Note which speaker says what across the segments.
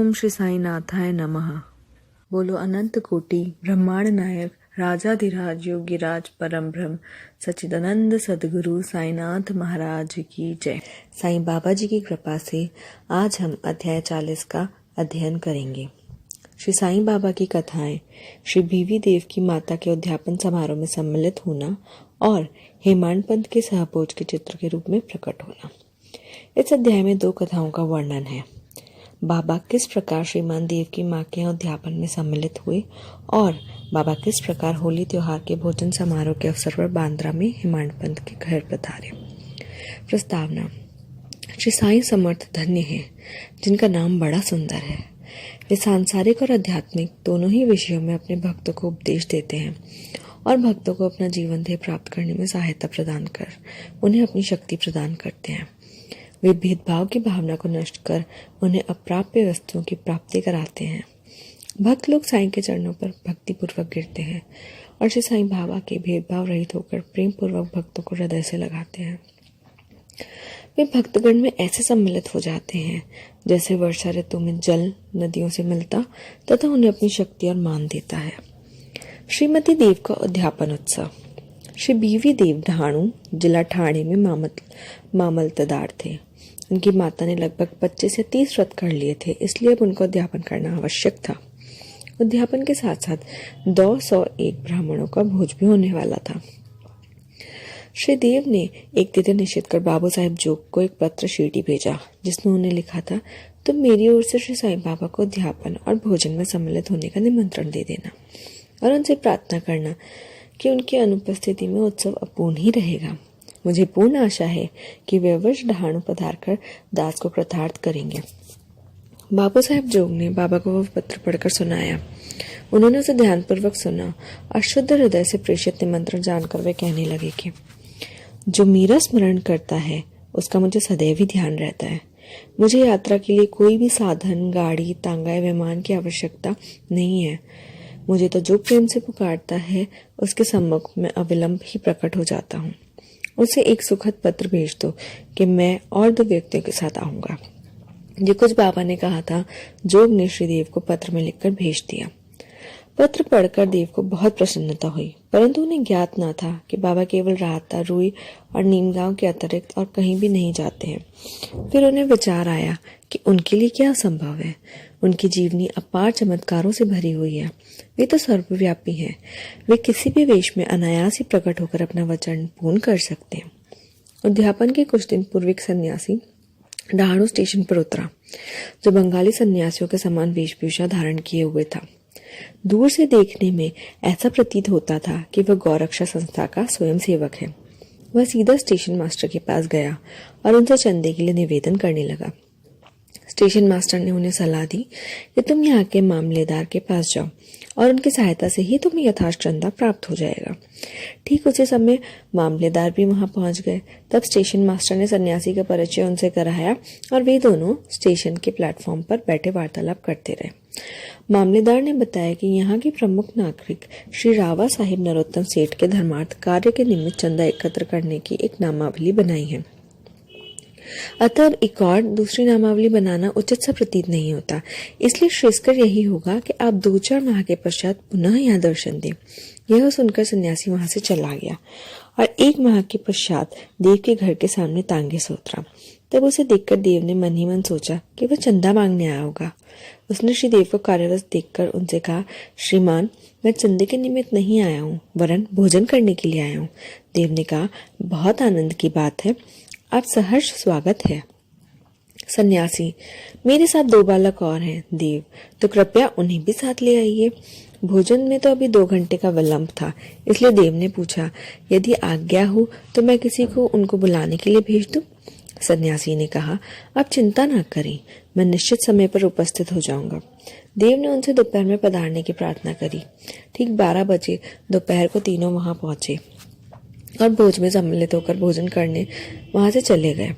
Speaker 1: ओम श्री साई नाथाय नमः। बोलो अनंत कोटि ब्रह्मांड नायक राजाधिराज योगीराज परम ब्रह्म सच्चिदानंद सदगुरु साईनाथ महाराज की जय। साईं बाबा जी की कृपा से आज हम अध्याय 40 का अध्ययन करेंगे। श्री साईं बाबा की कथाएं श्री बीवी देव की माता के उद्यापन समारोह में सम्मिलित होना और हेमाडपंत के सहभोज के चित्र के रूप में प्रकट होना। इस अध्याय में 2 कथाओं का वर्णन है। बाबा किस प्रकार श्रीमान देव की मां के उद्यापन में सम्मिलित हुए और बाबा किस प्रकार होली त्योहार के भोजन समारोह के अवसर पर बांद्रा में हेमाडपंत के घर पधारे। प्रस्तावना। श्री साईं समर्थ धन्य है जिनका नाम बड़ा सुंदर है। वे सांसारिक और आध्यात्मिक दोनों ही विषयों में अपने भक्तों को उपदेश देते हैं और भक्तों को अपना जीवन ध्येय प्राप्त करने में सहायता प्रदान कर उन्हें अपनी शक्ति प्रदान करते हैं। वे भेदभाव की भावना को नष्ट कर उन्हें अप्राप्य वस्तुओं की प्राप्ति कराते हैं। भक्त लोग साईं के चरणों पर भक्ति पूर्वक गिरते हैं और श्री साईं बाबा के भेदभाव रहित होकर प्रेम पूर्वक भक्तों को हृदय से लगाते हैं। वे भक्तगण में ऐसे सम्मिलित हो जाते हैं जैसे वर्षा ऋतु में जल नदियों से मिलता तथा उन्हें अपनी शक्ति और मान देता है। श्रीमती देव का उद्यापन उत्सव। श्री बीवी देव ढाणू जिला ठाणे में मामलतदार थे। उनकी माता ने लगभग 25 से 30 व्रत कर लिए थे, इसलिए अब उनको उद्यापन करना आवश्यक था। उद्यापन के साथ साथ 201 ब्राह्मणों का भोज भी होने वाला था। श्री देव ने एक तिथि निश्चित कर बाबू साहेब जोग को एक पत्र शीटी भेजा जिसमें उन्हें लिखा था, तुम मेरी ओर से श्री साईं बाबा को उद्यापन और भोजन में सम्मिलित होने का निमंत्रण दे देना और उनसे प्रार्थना करना कि उनकी अनुपस्थिति में उत्सव अपूर्ण ही रहेगा। मुझे पूर्ण आशा है कि वे अवश्य ढाणु पधार कर दास को कृतार्थ करेंगे। बाबू साहेब जोग ने बाबा को वह पत्र पढ़कर सुनाया। उन्होंने उसे ध्यानपूर्वक सुना और शुद्ध हृदय से प्रेषित निमंत्रण जानकर वे कहने लगे कि जो मेरा स्मरण करता है उसका मुझे सदैव ही ध्यान रहता है। मुझे यात्रा के लिए कोई भी साधन, गाड़ी, तांगा, विमान की आवश्यकता नहीं है। मुझे तो जो प्रेम से पुकारता है उसके सम्मुख में अविलंब ही प्रकट हो जाता हूँ। उसे एक सुखद पत्र भेज दो कि मैं और 2 व्यक्तियों के साथ आऊंगा। ये कुछ बाबा ने कहा था। जोग ने श्रीदेव को पत्र में लिखकर भेज दिया। पत्र पढ़कर देव को बहुत प्रसन्नता हुई, परंतु उन्हें ज्ञात न था कि बाबा केवल राहता, रुई और नीमगांव के अतिरिक्त और कहीं भी नहीं जाते हैं। फिर उन्हें विचार आया कि उनके लिए क्या संभव है। उनकी जीवनी अपार चमत्कारों से भरी हुई है। वे तो सर्वव्यापी हैं। वे किसी भी वेश में अनायास ही प्रकट होकर अपना वचन पूर्ण कर सकते हैं। उद्यापन के कुछ दिन पूर्व एक सन्यासी ढाणू स्टेशन पर उतरा जो बंगाली सन्यासियों के समान वेशभूषा धारण किए हुए था। दूर से देखने में ऐसा प्रतीत होता था कि वह गौरक्षा संस्था का स्वयं सेवक है। वह सीधा स्टेशन मास्टर के पास गया और उनसे चंदे के लिए निवेदन करने लगा। स्टेशन मास्टर ने उन्हें सलाह दी कि तुम यहाँ के मामलेदार के पास जाओ और उनकी सहायता से ही तुम्हें यथार्थ चंदा प्राप्त हो जाएगा। ठीक उसी समय मामलेदार भी वहां पहुंच गए। तब स्टेशन मास्टर ने सन्यासी का परिचय उनसे कराया और वे दोनों स्टेशन के प्लेटफॉर्म पर बैठे वार्तालाप करते रहे। मामलेदार ने बताया कि यहाँ के प्रमुख नागरिक श्री रावा साहिब नरोत्तम सेठ के धर्मार्थ कार्य के निमित्त चंदा एकत्र करने की एक नामावली बनाई है। अतः एक और दूसरी नामावली बनाना उचित सा प्रतीत नहीं होता, इसलिए श्रेष्ठकर यही होगा कि आप 2-4 माह के पश्चात पुनः यहाँ दर्शन दें। यह सुनकर सन्यासी वहां से चला गया और 1 माह के पश्चात देव के घर के सामने तांगे से उतरा। तब उसे देखकर देव ने मन ही मन सोचा कि वह चंदा मांगने आया होगा। उसने श्री देव को कार्यरत देखकर उनसे कहा, श्रीमान, मैं चंदे के निमित्त नहीं आया हूँ वरन भोजन करने के लिए आया हूँ। देव ने कहा, बहुत आनंद की बात है, आप सहर्ष स्वागत है। सन्यासी, मेरे साथ 2 बालक और हैं देव, तो कृपया उन्हें भी साथ ले आइए। भोजन में तो अभी 2 घंटे का विलंब था, इसलिए देव ने पूछा, यदि आज्ञा हो तो मैं किसी को उनको बुलाने के लिए भेज दूं? सन्यासी ने कहा, आप चिंता न करें, मैं निश्चित समय पर उपस्थित हो जाऊंगा। देव ने उनसे दोपहर में पधारने की प्रार्थना करी। ठीक 12 बजे दोपहर को तीनों वहां पहुंचे और भोज में सम्मिलित होकर भोजन करने वहां से चले गए।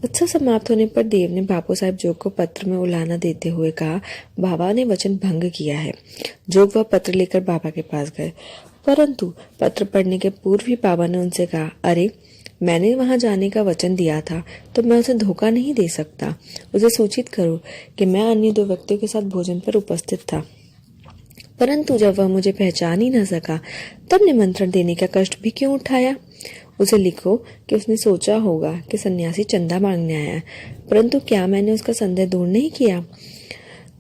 Speaker 1: उत्सव समाप्त होने पर देव ने बापू साहब जोग को पत्र में उलाहना देते हुए कहा, बाबा ने वचन भंग किया है। जोग वह पत्र लेकर बाबा के पास गए, परंतु पत्र पढ़ने के पूर्व ही बाबा ने उनसे कहा, अरे मैंने वहां जाने का वचन दिया था तो मैं उसे धोखा नहीं दे सकता। उसे सूचित करो कि मैं अन्य 2 व्यक्तियों के साथ भोजन पर उपस्थित था, परंतु जब वह मुझे पहचान ही न सका तब निमंत्रण देने का कष्ट भी क्यों उठाया। उसे लिखो कि उसने सोचा होगा कि सन्यासी चंदा मांगने आया है, परंतु क्या मैंने उसका संदेह दूर नहीं किया?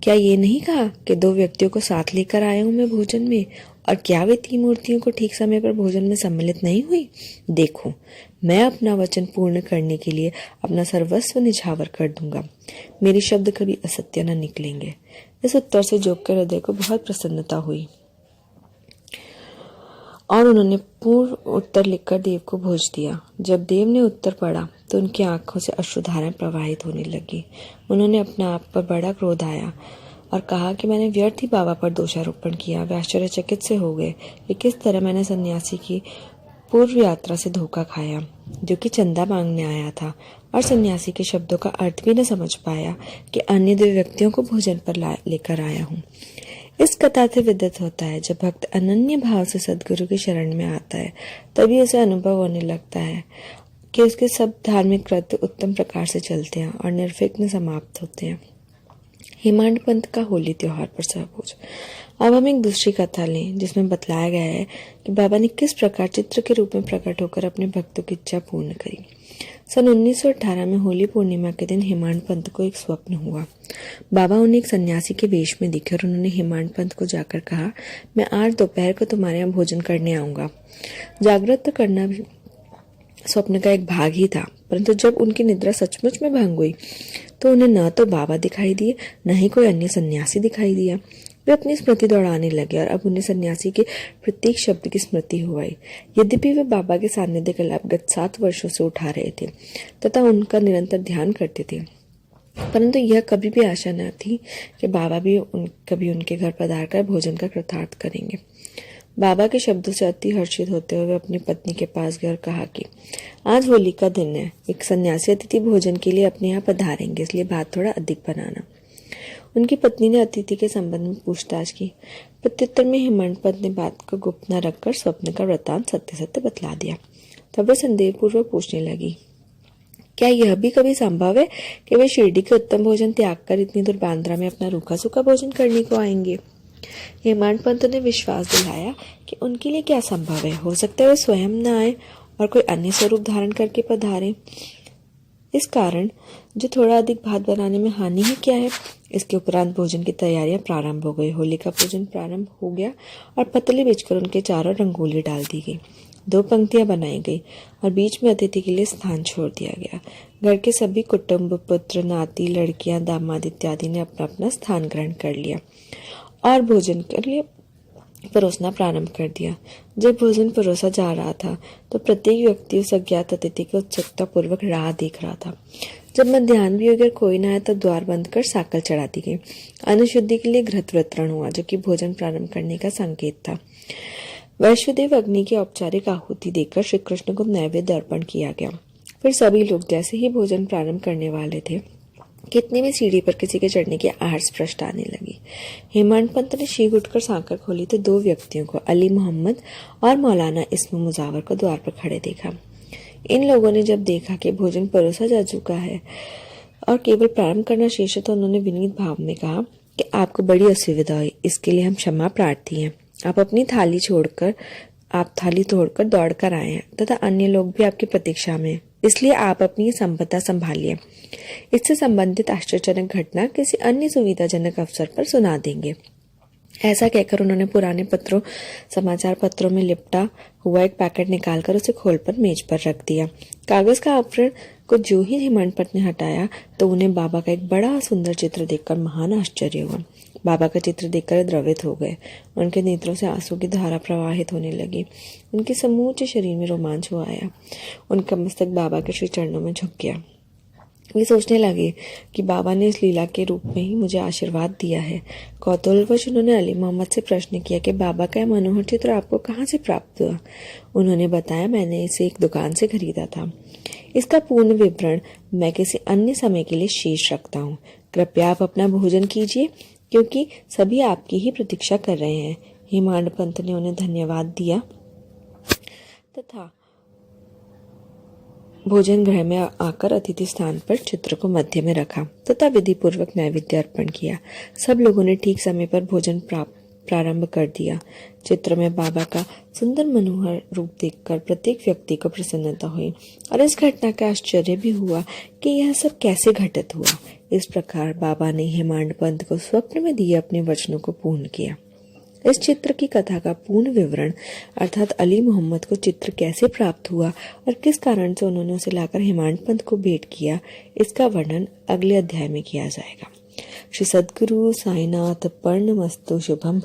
Speaker 1: क्या ये नहीं कहा कि 2 व्यक्तियों को साथ लेकर आया हूं मैं भोजन में, और क्या वे 3 मूर्तियों को ठीक समय पर भोजन में सम्मिलित नहीं हुई? देखो, मैं अपना वचन पूर्ण करने के लिए अपना सर्वस्व निछावर कर दूंगा। मेरे शब्द कभी असत्य न निकलेंगे। इस उत्तर से जोग के हृदय को बहुत प्रसन्नता हुई और उन्होंने पूर्ण उत्तर लिखकर देव को भेज दिया। जब देव ने उत्तर पढ़ा तो उनकी आंखों से अश्रुधाराएं प्रवाहित होने लगी। उन्होंने अपने आप पर बड़ा क्रोध आया और कहा कि मैंने व्यर्थ ही बाबा पर दोषारोपण किया। वे आश्चर्यचकित से हो गए कि किस तरह मैंने सन्यासी की पूर्व यात्रा से धोखा खाया, जो कि चंदा मांगने आया था, और सन्यासी के शब्दों का अर्थ भी न समझ पाया कि अन्य 2 व्यक्तियों को भोजन पर लेकर आया हूँ। इस कथा से विदित होता है, जब भक्त अनन्य भाव से सदगुरु की शरण में आता है तभी उसे अनुभव होने लगता है कि उसके सब धार्मिक कृत्य उत्तम प्रकार से चलते हैं और निर्विघ्न समाप्त होते हैं। हेमांड पंत का होली त्योहार पर सहभोज। अब हम एक दूसरी कथा लें जिसमें बतलाया गया है कि बाबा ने किस प्रकार चित्र के रूप में प्रकट होकर अपने भक्तों की इच्छा पूर्ण करी। सन 1918 में होली पूर्णिमा के दिन हेमांड पंत को एक स्वप्न हुआ। बाबा उन्हें एक सन्यासी के वेश में दिखे और उन्होंने हेमांड पंत को जाकर कहा, मैं आज दोपहर को तुम्हारे यहाँ भोजन करने आऊंगा। जागृत करना भी स्वप्न का एक भाग ही था, परंतु जब उनकी निद्रा सचमुच में भंग हुई तो उन्हें न तो बाबा दिखाई दिए न ही कोई अन्य सन्यासी दिखाई दिया। वे अपनी स्मृति दौड़ाने लगे और अब उन्हें सन्यासी के प्रत्येक शब्द की स्मृति हो आई। यद्यपि वे बाबा के सानिध्य का लाभ गत 7 वर्षों से उठा रहे थे तथा उनका निरंतर ध्यान करते थे, परंतु यह कभी भी आशा न थी कि बाबा भी कभी उनके घर पधार कर भोजन का कृतार्थ करेंगे। बाबा के शब्दों से अति हर्षित होते हुए अपनी पत्नी के पास गए और कहा कि आज होली का दिन है, एक सन्यासी अतिथि भोजन के लिए अपने यहाँ पधारेंगे, इसलिए भात थोड़ा अधिक बनाना। उनकी पत्नी ने अतिथि के संबंध में पूछताछ की। प्रत्युत्तर में हेमंत पंत ने बात को गुप्त न रखकर स्वप्न का वृत्तांत सत्य सत्य बतला दिया। तब वे संदेह पूर्वक पूछने लगी, क्या यह भी कभी संभव है कि वे शिरडी के उत्तम भोजन त्याग कर इतनी दूर बांद्रा में अपना रूखा सूखा भोजन करने को आएंगे? हेमंत पंत ने विश्वास दिलाया कि उनके लिए क्या संभव है, हो सकता है वे स्वयं न आए और कोई अन्य स्वरूप धारण करके पधारे। इस कारण जो थोड़ा अधिक भात बनाने में हानि ही क्या है। इसके उपरांत भोजन की तैयारियां प्रारंभ हो गई। होली का भोजन प्रारंभ हो गया और पतली बिछकर उनके चारों रंगोली डाल दी गई। 2 पंक्तियां बनाई गई और बीच में अतिथि के लिए स्थान छोड़ दिया गया। घर के सभी कुटुंब, पुत्र, नाती, लड़कियां, दामाद इत्यादि ने अपना अपना स्थान ग्रहण कर लिया और भोजन के लिए परोसना प्रारंभ कर दिया। जब भोजन परोसा जा रहा था तो प्रत्येक व्यक्ति उस अज्ञात अतिथि की उत्सुकता पूर्वक राह देख रहा था। जब मध्याह्न भी अगर कोई न आया तब द्वार बंद कर साकल चढ़ा दी गई। अनुशुद्धि के लिए घृत वितरण हुआ, जो कि भोजन प्रारंभ करने का संकेत था। वैश्वदेव अग्नि की औपचारिक आहुति देकर श्री कृष्ण को नैवेद्य अर्पण किया गया। फिर सभी लोग जैसे ही भोजन प्रारंभ करने वाले थे कितने में सीढ़ी पर किसी के चढ़ने की आहट स्पष्ट आने लगी। हेमंत पंत ने शीघ्र उठकर सांकर खोली तो 2 व्यक्तियों को, अली मोहम्मद और मौलाना इस्म मुजावर को द्वार पर खड़े देखा। इन लोगों ने जब देखा कि भोजन परोसा जा चुका है और केवल प्रारंभ करना शेष है तो उन्होंने विनीत भाव में कहा कि आपको बड़ी असुविधा हुई, इसके लिए हम क्षमा प्रार्थी हैं। आप अपनी थाली तोड़कर दौड़कर आए हैं तथा अन्य लोग भी आपकी प्रतीक्षा में, इसलिए आप अपनी संपदा संभालिए। इससे संबंधित आश्चर्यजनक घटना किसी अन्य सुविधाजनक अवसर पर सुना देंगे। ऐसा कहकर उन्होंने पुराने समाचार पत्रों में लिपटा हुआ एक पैकेट निकालकर उसे खोलकर मेज पर रख दिया। कागज का आवरण को जो ही हेमंत पंत ने हटाया तो उन्हें बाबा का एक बड़ा सुंदर चित्र देखकर महान आश्चर्य हुआ। बाबा का चित्र देखकर द्रवित हो गए। उनके नेत्रों से आंसू की धारा प्रवाहित होने लगी। उनके समूचे शरीर में रोमांच हो आया। उनका मस्तक बाबा के श्री चरणों में झुक गया। वे सोचने लगे कि बाबा ने इस लीला के रूप में ही मुझे आशीर्वाद दिया है। कौतूहलवश उन्होंने अली मोहम्मद से प्रश्न किया कि बाबा का मनोहर चित्र आपको कहाँ से प्राप्त हुआ? उन्होंने बताया, मैंने इसे एक दुकान से खरीदा था। इसका पूर्ण विवरण मैं किसी अन्य समय के लिए शेष रखता हूँ। कृपया आप अपना भोजन कीजिए क्योंकि सभी आपकी ही प्रतीक्षा कर रहे हैं। हेमंत पंत ने उन्हें धन्यवाद दिया तथा भोजन गृह में आकर अतिथि स्थान पर चित्र को मध्य में रखा तथा विधि पूर्वक नैवेद्य अर्पण किया। सब लोगों ने ठीक समय पर भोजन प्रारंभ कर दिया। चित्र में बाबा का सुंदर मनोहर रूप देखकर प्रत्येक व्यक्ति को प्रसन्नता हुई और इस घटना का आश्चर्य भी हुआ कि यह सब कैसे घटित हुआ। इस प्रकार बाबा ने हेमांड पंत को स्वप्न में दिए अपने वचनों को पूर्ण किया। इस चित्र की कथा का पूर्ण विवरण अर्थात अली मोहम्मद को चित्र कैसे प्राप्त हुआ और किस कारण से उन्होंने उसे लाकर हेमांड पंत को भेंट किया, इसका वर्णन अगले अध्याय में किया जाएगा। श्री सद्गुरु साईनाथ पर्णमस्तु शुभम।